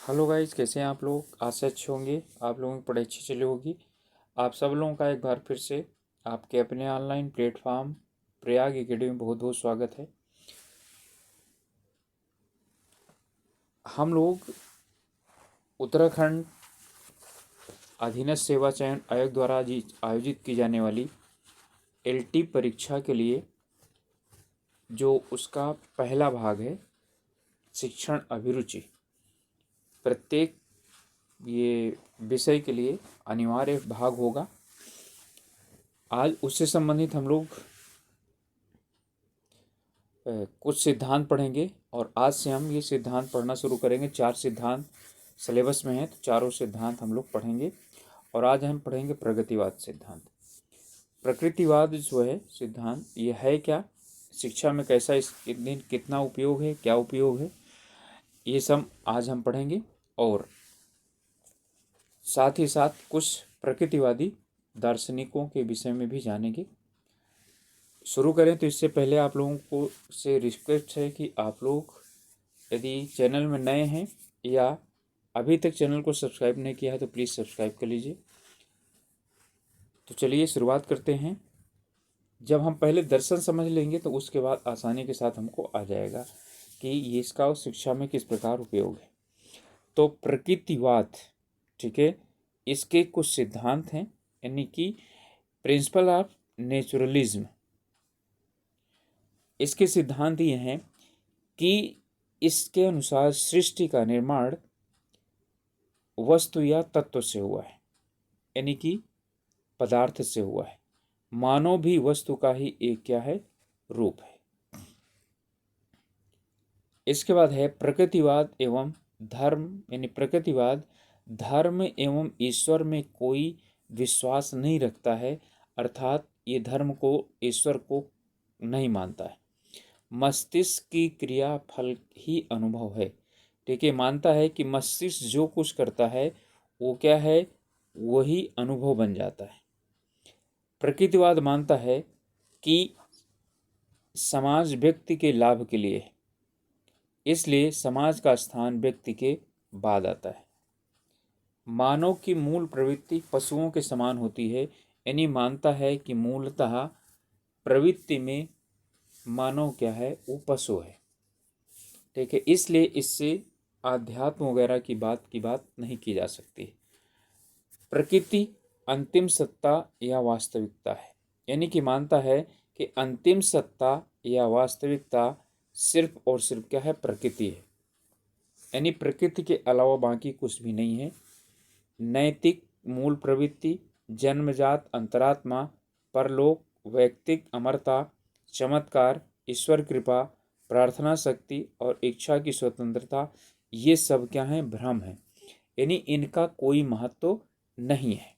Hello guys, कैसे हैं आप लोग। आज से अच्छे होंगे। आप लोगों की पढ़ाई अच्छी चली होगी। आप सब लोगों का एक बार फिर से आपके अपने ऑनलाइन प्लेटफॉर्म प्रयाग एकेडमी में बहुत बहुत स्वागत है। हम लोग उत्तराखंड अधीनस्थ सेवा चयन आयोग द्वारा आयोजित की जाने वाली एलटी परीक्षा के लिए जो उसका पहला भाग है, शिक्षण अभिरुचि, प्रत्येक ये विषय के लिए अनिवार्य भाग होगा। आज उससे संबंधित हम लोग कुछ सिद्धांत पढ़ेंगे और आज से हम ये सिद्धांत पढ़ना शुरू करेंगे। 4 सिद्धांत सिलेबस में हैं, तो चारों सिद्धांत हम लोग पढ़ेंगे। और आज हम पढ़ेंगे प्रगतिवाद सिद्धांत। प्रकृतिवाद जो है सिद्धांत, ये है क्या, शिक्षा में कैसा इस दिन कितना उपयोग है, क्या उपयोग है, ये सब आज हम पढ़ेंगे। और साथ ही साथ कुछ प्रकृतिवादी दार्शनिकों के विषय में भी जानेंगे। शुरू करें तो इससे पहले आप लोगों को से रिक्वेस्ट है कि आप लोग यदि चैनल में नए हैं या अभी तक चैनल को सब्सक्राइब नहीं किया है तो प्लीज़ सब्सक्राइब कर लीजिए। तो चलिए शुरुआत करते हैं। जब हम पहले दर्शन समझ लेंगे तो उसके बाद आसानी के साथ हमको आ जाएगा कि ये इसका शिक्षा में किस प्रकार उपयोग है। तो प्रकृतिवाद, ठीक है, इसके कुछ सिद्धांत हैं, यानी कि प्रिंसिपल ऑफ नेचुरलिज्म। इसके सिद्धांत ये हैं कि इसके अनुसार सृष्टि का निर्माण वस्तु या तत्व से हुआ है, यानी कि पदार्थ से हुआ है। मानव भी वस्तु का ही एक क्या है, रूप है। इसके बाद है प्रकृतिवाद एवं धर्म, यानी प्रकृतिवाद धर्म एवं ईश्वर में कोई विश्वास नहीं रखता है, अर्थात ये धर्म को, ईश्वर को नहीं मानता है। मस्तिष्क की क्रिया फल ही अनुभव है। ठीक है, मानता है कि मस्तिष्क जो कुछ करता है वो क्या है, वही अनुभव बन जाता है। प्रकृतिवाद मानता है कि समाज व्यक्ति के लाभ के लिए है, इसलिए समाज का स्थान व्यक्ति के बाद आता है। मानव की मूल प्रवृत्ति पशुओं के समान होती है, यानी मानता है कि मूलतः प्रवृत्ति में मानव क्या है, वो पशु है। ठीक है, इसलिए इससे आध्यात्म वगैरह की बात नहीं की जा सकती। प्रकृति अंतिम सत्ता या वास्तविकता है, यानी कि मानता है कि अंतिम सत्ता या वास्तविकता सिर्फ और सिर्फ क्या है, प्रकृति है, यानी प्रकृति के अलावा बाकी कुछ भी नहीं है। नैतिक मूल प्रवृत्ति, जन्मजात अंतरात्मा, परलोक, वैयक्तिक अमरता, चमत्कार, ईश्वर कृपा, प्रार्थना शक्ति और इच्छा की स्वतंत्रता, ये सब क्या है, भ्रम है, यानी इनका कोई महत्व नहीं है।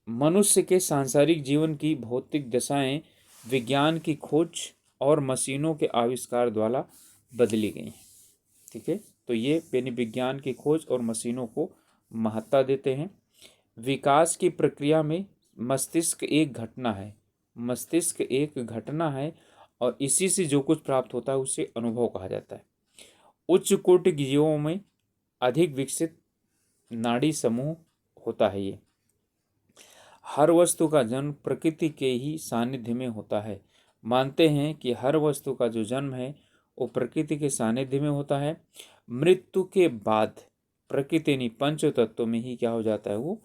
मनुष्य के सांसारिक जीवन की भौतिक दशाएं विज्ञान की खोज और मशीनों के आविष्कार द्वारा बदली गई हैं। ठीक है, तो ये यानी विज्ञान की खोज और मशीनों को महत्ता देते हैं। विकास की प्रक्रिया में मस्तिष्क एक घटना है, मस्तिष्क एक घटना है और इसी से जो कुछ प्राप्त होता है उसे अनुभव कहा जाता है। उच्च कोटि जीवों में अधिक विकसित नाड़ी समूह होता है। ये हर वस्तु का जन्म प्रकृति के ही सानिध्य में होता है। मानते हैं कि हर वस्तु का जो जन्म है वो प्रकृति के सानिध्य में होता है। मृत्यु के बाद प्रकृति यानी पंच तत्वों में ही क्या हो जाता है, वो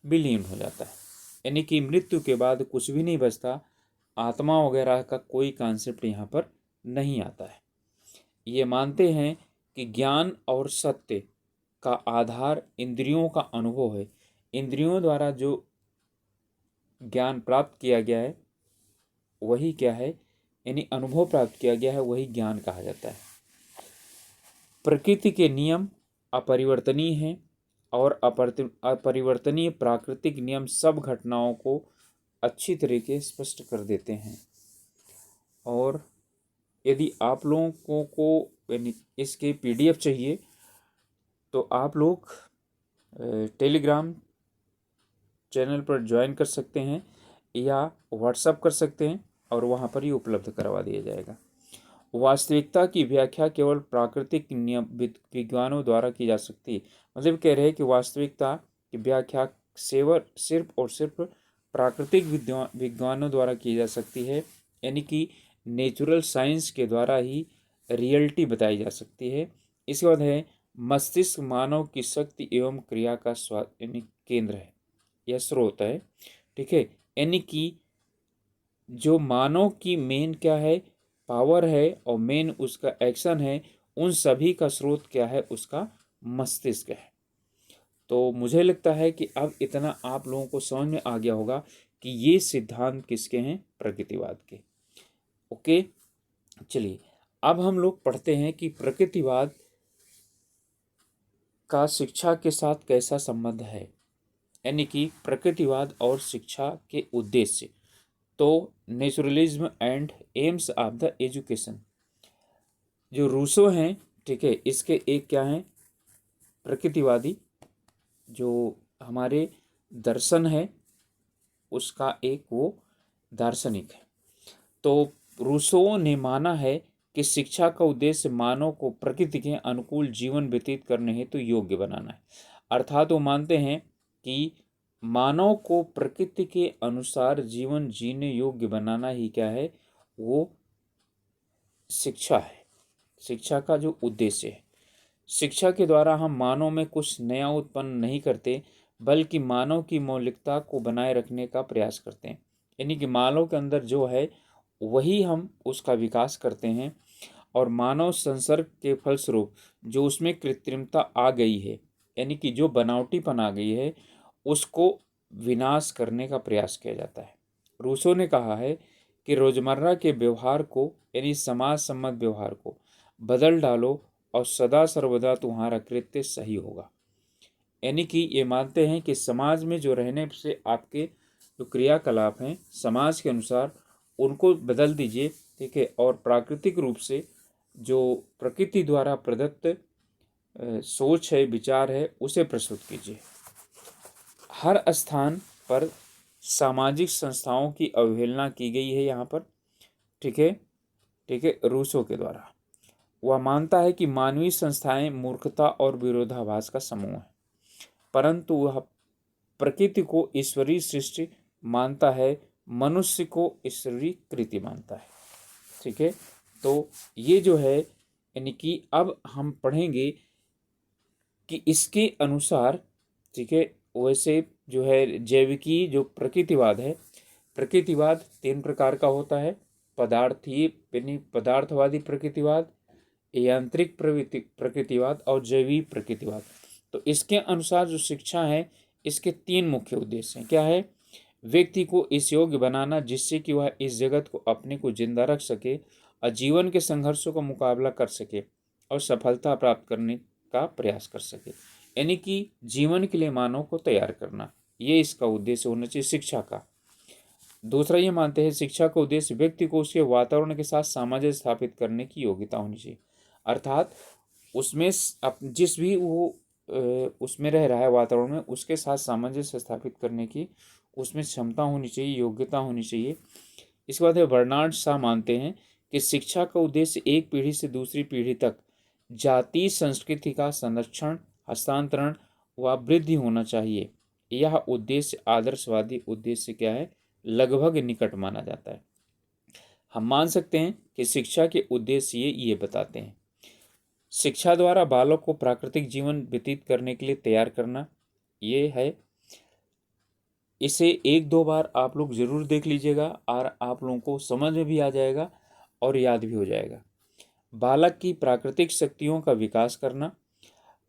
विलीन हो जाता है, यानी कि मृत्यु के बाद कुछ भी नहीं बचता। आत्मा वगैरह का कोई कॉन्सेप्ट यहाँ पर नहीं आता है। ये मानते हैं कि ज्ञान और सत्य का आधार इंद्रियों का अनुभव है। इंद्रियों द्वारा जो ज्ञान प्राप्त किया गया है वही क्या है, यानी अनुभव प्राप्त किया गया है वही ज्ञान कहा जाता है। प्रकृति के नियम अपरिवर्तनीय हैं और अपरिवर्तनीय प्राकृतिक नियम सब घटनाओं को अच्छी तरीके स्पष्ट कर देते हैं। और यदि आप लोगों को यानी इसके पीडीएफ चाहिए तो आप लोग टेलीग्राम चैनल पर ज्वाइन कर सकते हैं या व्हाट्सअप कर सकते हैं और वहाँ पर ही उपलब्ध करवा दिया जाएगा। वास्तविकता की व्याख्या केवल प्राकृतिक नियम विज्ञानों द्वारा की जा सकती है। मतलब कह रहे हैं कि वास्तविकता की व्याख्या सिर्फ और सिर्फ प्राकृतिक विज्ञानों द्वारा की जा सकती है, यानी कि नेचुरल साइंस के द्वारा ही रियलिटी बताई जा सकती है। इसके बाद है मस्तिष्क मानव की शक्ति एवं क्रिया का यानी केंद्र है या स्रोत है। ठीक है, यानी कि जो मानव की मेन क्या है, पावर है, और मेन उसका एक्शन है, उन सभी का स्रोत क्या है, उसका मस्तिष्क है। तो मुझे लगता है कि अब इतना आप लोगों को समझ में आ गया होगा कि ये सिद्धांत किसके हैं, प्रकृतिवाद के। ओके, चलिए अब हम लोग पढ़ते हैं कि प्रकृतिवाद का शिक्षा के साथ कैसा संबंध है, यानी कि प्रकृतिवाद और शिक्षा के उद्देश्य। तो naturalism and AIIMS of the education, जो रूसो हैं, ठीक है, इसके एक क्या हैं, प्रकृतिवादी जो हमारे दर्शन है उसका एक वो दार्शनिक है। तो रूसो ने माना है कि शिक्षा का उद्देश्य मानव को प्रकृति के अनुकूल जीवन व्यतीत करने हेतु योग्य बनाना है। अर्थात वो मानते हैं कि मानव को प्रकृति के अनुसार जीवन जीने योग्य बनाना ही क्या है, वो शिक्षा है। शिक्षा का जो उद्देश्य है, शिक्षा के द्वारा हम मानव में कुछ नया उत्पन्न नहीं करते, बल्कि मानव की मौलिकता को बनाए रखने का प्रयास करते हैं। यानी कि मानव के अंदर जो है वही हम उसका विकास करते हैं, और मानव संसर्ग के फलस्वरूप जो उसमें कृत्रिमता आ गई है, यानी कि जो बनावटीपन आ गई है, उसको विनाश करने का प्रयास किया जाता है। रूसो ने कहा है कि रोजमर्रा के व्यवहार को, यानी समाज सम्मत व्यवहार को बदल डालो और सदा सर्वदा तुम्हारा कृत्य सही होगा। यानी कि ये मानते हैं कि समाज में जो रहने से आपके जो क्रियाकलाप हैं समाज के अनुसार उनको बदल दीजिए। ठीक है, और प्राकृतिक रूप से जो प्रकृति द्वारा प्रदत्त सोच है, विचार है, उसे प्रस्तुत कीजिए। हर स्थान पर सामाजिक संस्थाओं की अवहेलना की गई है यहाँ पर। ठीक है, ठीक है, रूसो के द्वारा। वह मानता है कि मानवीय संस्थाएं मूर्खता और विरोधाभास का समूह है, परंतु वह प्रकृति को ईश्वरीय सृष्टि मानता है, मनुष्य को ईश्वरीय कृति मानता है। ठीक है, तो ये जो है, यानी कि अब हम पढ़ेंगे कि इसके अनुसार, ठीक है, वैसे जो है जैविकी जो प्रकृतिवाद है, प्रकृतिवाद 3 प्रकार का होता है, यानी पदार्थवादी प्रकृतिवाद, यांत्रिक प्रकृतिवाद और जैविक प्रकृतिवाद। तो इसके अनुसार जो शिक्षा है, इसके 3 मुख्य उद्देश्य हैं। क्या है, व्यक्ति को इस योग्य बनाना जिससे कि वह इस जगत को अपने को जिंदा रख सके और जीवन के संघर्षों का मुकाबला कर सके और सफलता प्राप्त करने का प्रयास कर सके। यानी कि जीवन के लिए मानव को तैयार करना, ये इसका उद्देश्य होना चाहिए शिक्षा का। दूसरा ये मानते हैं शिक्षा का उद्देश्य व्यक्ति को उसके वातावरण के साथ सामंजस्य स्थापित करने की योग्यता होनी चाहिए। अर्थात उसमें जिस भी वो उसमें रह रहा है वातावरण में, उसके साथ सामंजस्य स्थापित करने की उसमें क्षमता होनी चाहिए, योग्यता होनी चाहिए। इसके बाद है बर्नार्ड शॉ मानते हैं कि शिक्षा का उद्देश्य एक पीढ़ी से दूसरी पीढ़ी तक जातीय संस्कृति का संरक्षण, हस्तांतरण व वृद्धि होना चाहिए। यह उद्देश्य आदर्शवादी उद्देश्य क्या है, लगभग निकट माना जाता है। हम मान सकते हैं कि शिक्षा के उद्देश्य ये बताते हैं। शिक्षा द्वारा बालक को प्राकृतिक जीवन व्यतीत करने के लिए तैयार करना, ये है। इसे 1-2 बार आप लोग ज़रूर देख लीजिएगा और आप लोगों को समझ में भी आ जाएगा और याद भी हो जाएगा। बालक की प्राकृतिक शक्तियों का विकास करना,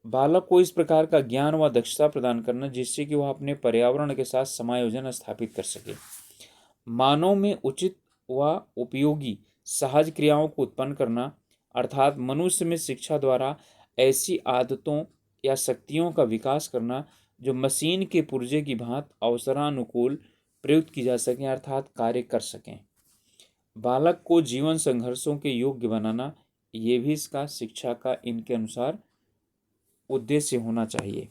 बालक को इस प्रकार का ज्ञान व दक्षता प्रदान करना जिससे कि वह अपने पर्यावरण के साथ समायोजन स्थापित कर सके। मानव में उचित व उपयोगी सहज क्रियाओं को उत्पन्न करना, अर्थात मनुष्य में शिक्षा द्वारा ऐसी आदतों या शक्तियों का विकास करना जो मशीन के पुर्जे की भांति अवसरानुकूल प्रयुक्त की जा सकें, अर्थात कार्य कर सकें। बालक को जीवन संघर्षों के योग्य बनाना, ये भी इसका शिक्षा का इनके अनुसार उद्देश्य होना चाहिए।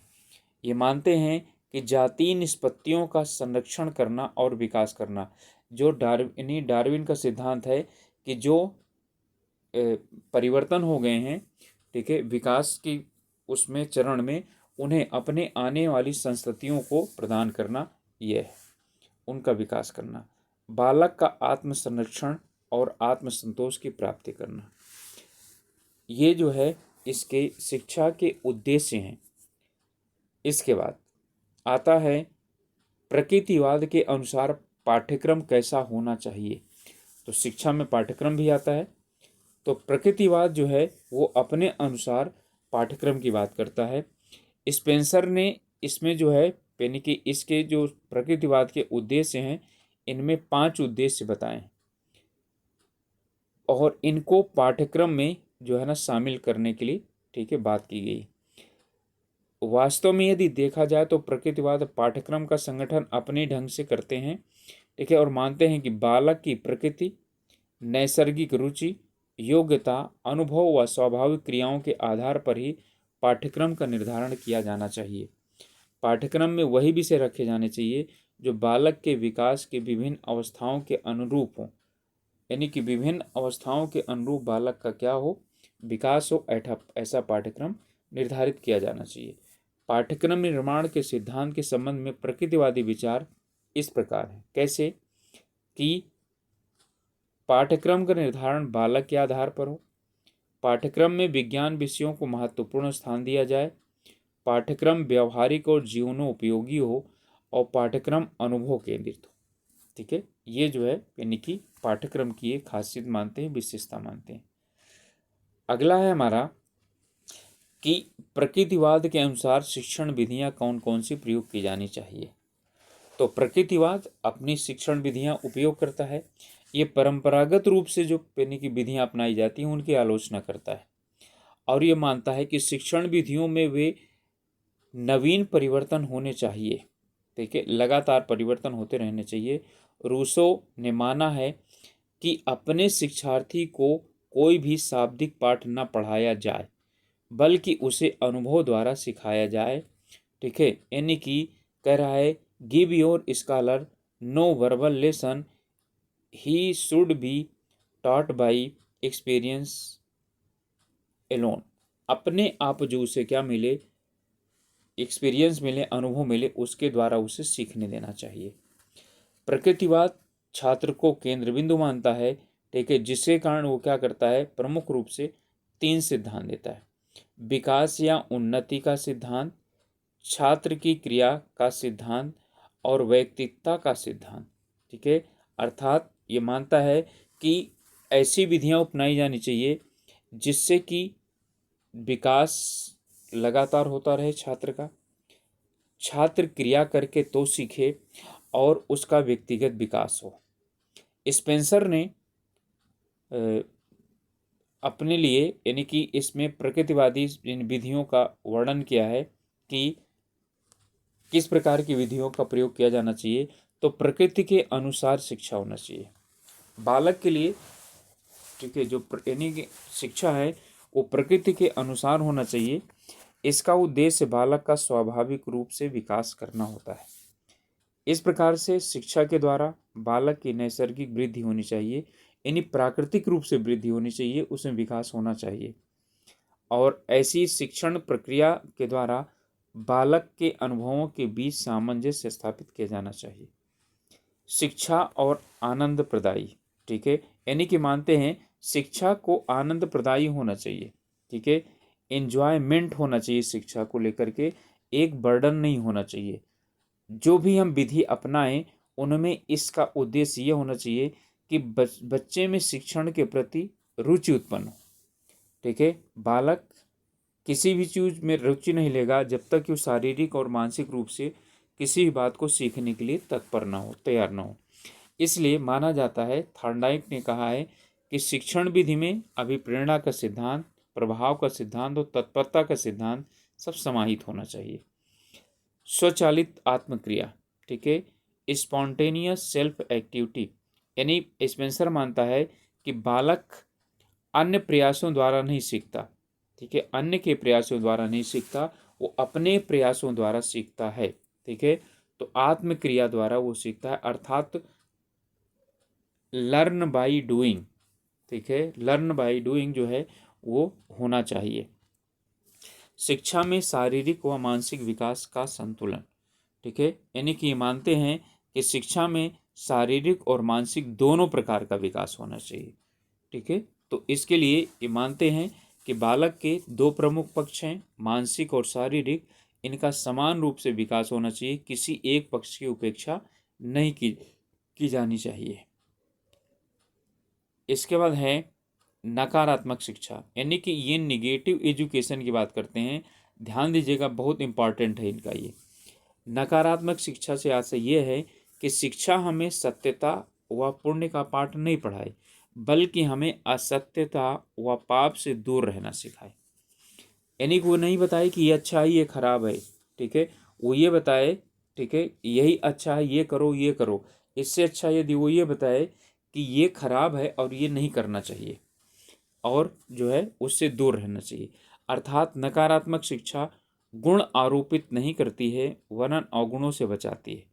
ये मानते हैं कि जातीय निष्पत्तियों का संरक्षण करना और विकास करना, जो डार्विन का सिद्धांत है कि जो परिवर्तन हो गए हैं, ठीक है, विकास की उसमें चरण में, उन्हें अपने आने वाली संस्कृतियों को प्रदान करना, यह है उनका विकास करना। बालक का आत्म संरक्षण और आत्मसंतोष की प्राप्ति करना, ये जो है इसके शिक्षा के उद्देश्य हैं। इसके बाद आता है प्रकृतिवाद के अनुसार पाठ्यक्रम कैसा होना चाहिए। तो शिक्षा में पाठ्यक्रम भी आता है। तो प्रकृतिवाद जो है वो अपने अनुसार पाठ्यक्रम की बात करता है। स्पेंसर ने इसमें जो है यानी कि इसके जो प्रकृतिवाद के उद्देश्य हैं, इनमें 5 उद्देश्य बताए हैं और इनको पाठ्यक्रम में जो है ना शामिल करने के लिए, ठीक है, बात की गई। वास्तव में यदि देखा जाए तो प्रकृतिवाद पाठ्यक्रम का संगठन अपने ढंग से करते हैं, ठीक है, और मानते हैं कि बालक की प्रकृति, नैसर्गिक रुचि, योग्यता, अनुभव व स्वाभाविक क्रियाओं के आधार पर ही पाठ्यक्रम का निर्धारण किया जाना चाहिए। पाठ्यक्रम में वही विषय रखे जाने चाहिए जो बालक के विकास के विभिन्न अवस्थाओं के अनुरूप हो, यानी कि विभिन्न अवस्थाओं के अनुरूप बालक का क्या हो, विकास हो, ऐसा पाठ्यक्रम निर्धारित किया जाना चाहिए। पाठ्यक्रम निर्माण के सिद्धांत के संबंध में प्रकृतिवादी विचार इस प्रकार है। कैसे कि पाठ्यक्रम का निर्धारण बालक के आधार पर हो, पाठ्यक्रम में विज्ञान विषयों को महत्वपूर्ण स्थान दिया जाए, पाठ्यक्रम व्यवहारिक और जीवनोपयोगी हो और पाठ्यक्रम अनुभव केंद्रित हो। ठीक है, ये जो है यानी कि पाठ्यक्रम की एक खासियत मानते हैं, विशेषता मानते हैं। अगला है हमारा कि प्रकृतिवाद के अनुसार शिक्षण विधियां कौन कौन सी प्रयोग की जानी चाहिए। तो प्रकृतिवाद अपनी शिक्षण विधियां उपयोग करता है। ये परंपरागत रूप से जो यानी कि विधियां अपनाई जाती हैं उनकी आलोचना करता है और ये मानता है कि शिक्षण विधियों में वे नवीन परिवर्तन होने चाहिए, ठीक है, लगातार परिवर्तन होते रहने चाहिए। रूसो ने माना है कि अपने शिक्षार्थी को कोई भी शाब्दिक पाठ न पढ़ाया जाए बल्कि उसे अनुभव द्वारा सिखाया जाए, ठीक है, यानी कि कह रहा है give your scholar no verbal lesson, he should be taught by experience alone. अपने आप जो उसे क्या मिले, एक्सपीरियंस मिले, अनुभव मिले, उसके द्वारा उसे सीखने देना चाहिए। प्रकृतिवाद छात्र को केंद्र बिंदु मानता है, ठीक है, जिसके कारण वो क्या करता है, प्रमुख रूप से 3 सिद्धांत देता है। विकास या उन्नति का सिद्धांत, छात्र की क्रिया का सिद्धांत और व्यक्तित्व का सिद्धांत, ठीक है। अर्थात ये मानता है कि ऐसी विधियां अपनाई जानी चाहिए जिससे कि विकास लगातार होता रहे छात्र का, छात्र क्रिया करके तो सीखे और उसका व्यक्तिगत विकास हो। स्पेंसर ने अपने लिए यानी कि इसमें प्रकृतिवादी इन विधियों का वर्णन किया है कि किस प्रकार की विधियों का प्रयोग किया जाना चाहिए। तो प्रकृति के अनुसार शिक्षा होना चाहिए बालक के लिए, ठीक है, जो यानी कि शिक्षा है वो प्रकृति के अनुसार होना चाहिए। इसका उद्देश्य बालक का स्वाभाविक रूप से विकास करना होता है। इस प्रकार से शिक्षा के द्वारा बालक की नैसर्गिक वृद्धि होनी चाहिए, यानी प्राकृतिक रूप से वृद्धि होनी चाहिए, उसमें विकास होना चाहिए। और ऐसी शिक्षण प्रक्रिया के द्वारा बालक के अनुभवों के बीच सामंजस्य स्थापित किया जाना चाहिए। शिक्षा और आनंद प्रदायी, ठीक है, यानी कि मानते हैं शिक्षा को आनंद प्रदायी होना चाहिए, ठीक है, एंजॉयमेंट होना चाहिए शिक्षा को लेकर के, एक बर्डन नहीं होना चाहिए। जो भी हम विधि अपनाएं उनमें इसका उद्देश्य ये होना चाहिए कि बच्चे में शिक्षण के प्रति रुचि उत्पन्न हो, ठीक है। बालक किसी भी चीज में रुचि नहीं लेगा जब तक कि वो शारीरिक और मानसिक रूप से किसी भी बात को सीखने के लिए तत्पर ना हो, तैयार ना हो। इसलिए माना जाता है, थॉर्नडाइक ने कहा है कि शिक्षण विधि में अभिप्रेरणा का सिद्धांत, प्रभाव का सिद्धांत और तत्परता का सिद्धांत सब समाहित होना चाहिए। स्वचालित आत्मक्रिया, ठीक है, स्पॉन्टेनियस सेल्फ एक्टिविटी, यानी स्पेंसर मानता है कि बालक अन्य प्रयासों द्वारा नहीं सीखता, ठीक है, अन्य के प्रयासों द्वारा नहीं सीखता, वो अपने प्रयासों द्वारा सीखता है, ठीक है। तो आत्मक्रिया द्वारा वो सीखता है, अर्थात लर्न बाय डूइंग, ठीक है, लर्न बाय डूइंग जो है वो होना चाहिए। शिक्षा में शारीरिक व मानसिक विकास का संतुलन, ठीक है, यानी कि ये मानते हैं कि शिक्षा में शारीरिक और मानसिक दोनों प्रकार का विकास होना चाहिए, ठीक है। तो इसके लिए ये मानते हैं कि बालक के दो प्रमुख पक्ष हैं, मानसिक और शारीरिक, इनका समान रूप से विकास होना चाहिए, किसी एक पक्ष की उपेक्षा नहीं की जानी चाहिए। इसके बाद है नकारात्मक शिक्षा, यानी कि ये निगेटिव एजुकेशन की बात करते हैं। ध्यान दीजिएगा, बहुत इंपॉर्टेंट है इनका ये। नकारात्मक शिक्षा से आशय ये है कि शिक्षा हमें सत्यता व पुण्य का पाठ नहीं पढ़ाए, बल्कि हमें असत्यता व पाप से दूर रहना सिखाए। यानी कि वो नहीं बताए कि ये अच्छा है ये खराब है, ठीक है, वो ये बताए, ठीक है, यही अच्छा है ये करो ये करो। इससे अच्छा यदि वो ये बताए कि ये खराब है और ये नहीं करना चाहिए और जो है उससे दूर रहना चाहिए। अर्थात नकारात्मक शिक्षा गुण आरोपित नहीं करती है, वरन अवगुणों से बचाती है।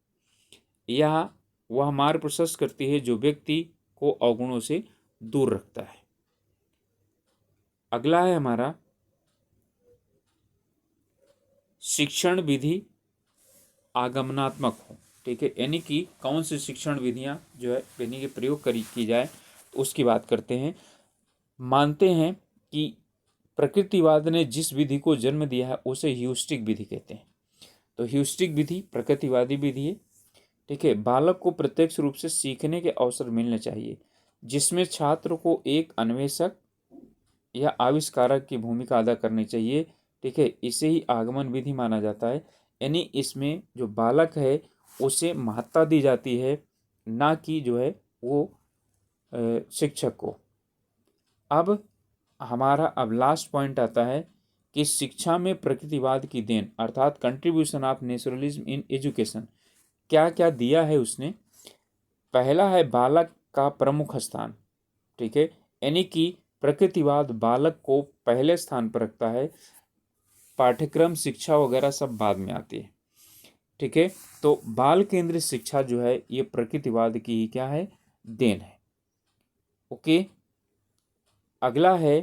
यह वह मार्ग प्रशस्त करती है जो व्यक्ति को अवगुणों से दूर रखता है। अगला है हमारा शिक्षण विधि आगमनात्मक हो, ठीक है, यानी कि कौन सी शिक्षण विधियां जो है यानी कि प्रयोग की जाए, तो उसकी बात करते हैं। मानते हैं कि प्रकृतिवाद ने जिस विधि को जन्म दिया है उसे ह्यूस्टिक विधि कहते हैं। तो ह्यूस्टिक विधि प्रकृतिवादी विधि है, ठीक है। बालक को प्रत्यक्ष रूप से सीखने के अवसर मिलने चाहिए, जिसमें छात्र को एक अन्वेषक या आविष्कारक की भूमिका अदा करनी चाहिए, ठीक है। इसे ही आगमन विधि माना जाता है, यानी इसमें जो बालक है उसे महत्ता दी जाती है, ना कि जो है वो शिक्षक को। अब हमारा अब लास्ट पॉइंट आता है कि शिक्षा में प्रकृतिवाद की देन अर्थात contribution of naturalism in education, क्या क्या दिया है उसने। पहला है बालक का प्रमुख स्थान, ठीक है, यानी कि प्रकृतिवाद बालक को पहले स्थान पर रखता है, पाठ्यक्रम शिक्षा वगैरह सब बाद में आती है, ठीक है। तो बाल केंद्रित शिक्षा जो है ये प्रकृतिवाद की क्या है, देन है। ओके, अगला है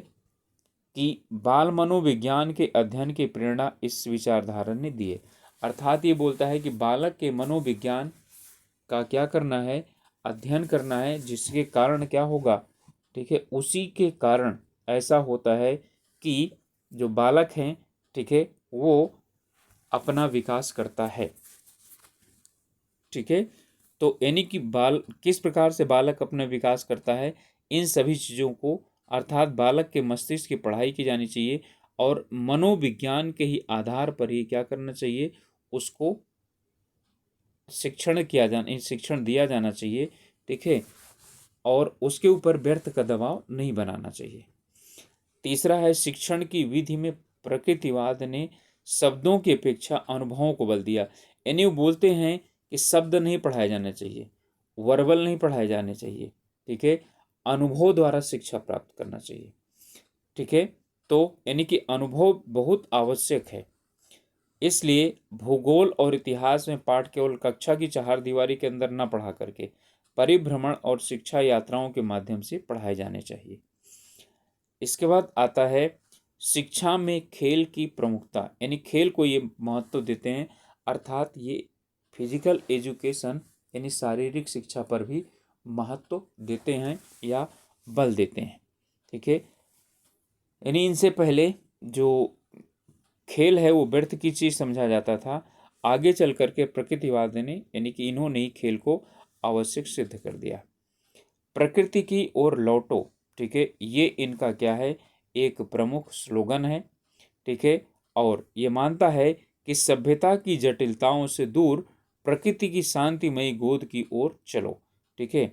कि बाल मनोविज्ञान के अध्ययन की प्रेरणा इस विचारधारा ने दी है। अर्थात ये बोलता है कि बालक के मनोविज्ञान का क्या करना है, अध्ययन करना है, जिसके कारण क्या होगा, ठीक है, उसी के कारण ऐसा होता है कि जो बालक हैं, ठीक है, वो अपना विकास करता है, ठीक है। तो यानी कि बाल किस प्रकार से बालक अपना विकास करता है, इन सभी चीज़ों को अर्थात बालक के मस्तिष्क की पढ़ाई की जानी चाहिए और मनोविज्ञान के ही आधार पर ही क्या करना चाहिए, उसको शिक्षण दिया जाना चाहिए, ठीक है, और उसके ऊपर व्यर्थ का दबाव नहीं बनाना चाहिए। तीसरा है शिक्षण की विधि में प्रकृतिवाद ने शब्दों की अपेक्षा अनुभवों को बल दिया, यानी वो बोलते हैं कि शब्द नहीं पढ़ाए जाने चाहिए, वर्बल नहीं पढ़ाए जाने चाहिए, ठीक है, अनुभव द्वारा शिक्षा प्राप्त करना चाहिए, ठीक है। तो यानी कि अनुभव बहुत आवश्यक है, इसलिए भूगोल और इतिहास में पाठ केवल कक्षा की चारदीवारी के अंदर न पढ़ा करके परिभ्रमण और शिक्षा यात्राओं के माध्यम से पढ़ाए जाने चाहिए। इसके बाद आता है शिक्षा में खेल की प्रमुखता, यानी खेल को ये महत्व देते हैं, अर्थात ये फिजिकल एजुकेशन यानी शारीरिक शिक्षा पर भी महत्व देते हैं या बल देते हैं, ठीक है। यानी इनसे पहले जो खेल है वो व्यर्थ की चीज समझा जाता था, आगे चल करके प्रकृतिवाद ने यानी कि इन्होंने ही खेल को आवश्यक सिद्ध कर दिया। प्रकृति की ओर लौटो, ठीक है, ये इनका क्या है, एक प्रमुख स्लोगन है, ठीक है, और ये मानता है कि सभ्यता की जटिलताओं से दूर प्रकृति की शांतिमयी गोद की ओर चलो, ठीक है,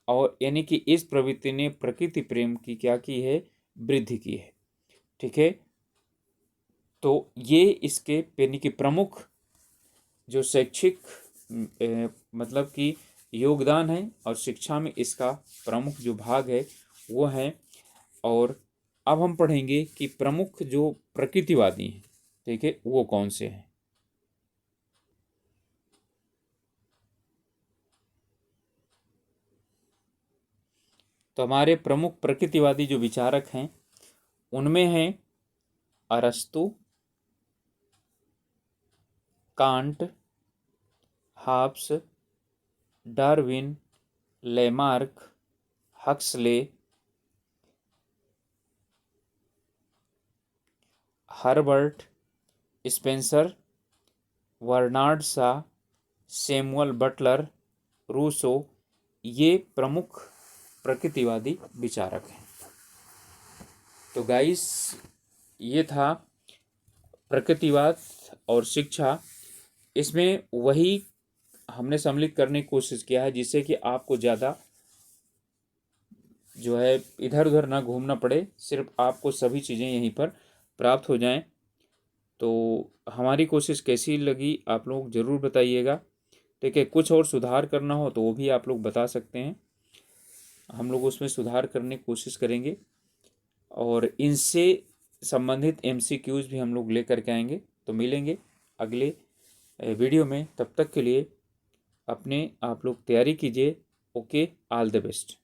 और यानी कि इस प्रवृत्ति ने प्रकृति प्रेम की क्या की है, वृद्धि की है, ठीक है। तो ये इसके यानी कि प्रमुख जो शैक्षिक मतलब कि योगदान है और शिक्षा में इसका प्रमुख जो भाग है वो है। और अब हम पढ़ेंगे कि प्रमुख जो प्रकृतिवादी हैं, ठीक है, वो कौन से हैं। तो हमारे प्रमुख प्रकृतिवादी जो विचारक हैं उनमें हैं अरस्तु, Kant, Hobbes, Darwin, Lamarck, Huxley, Herbert Spencer, Bernard Shaw, Samuel Butler, Rousseau, ये प्रमुख प्रकृतिवादी विचारक हैं। तो गाइस, ये था प्रकृतिवाद और शिक्षा। इसमें वही हमने सम्मिलित करने की कोशिश किया है जिससे कि आपको ज़्यादा जो है इधर उधर ना घूमना पड़े, सिर्फ आपको सभी चीज़ें यहीं पर प्राप्त हो जाएं। तो हमारी कोशिश कैसी लगी आप लोग ज़रूर बताइएगा। ठीक है, कुछ और सुधार करना हो तो वो भी आप लोग बता सकते हैं, हम लोग उसमें सुधार करने की कोशिश करेंगे। और इनसे संबंधित MCQs भी हम लोग लेकर के आएंगे। तो मिलेंगे अगले वीडियो में, तब तक के लिए अपने आप लोग तैयारी कीजिए। Okay, all the best.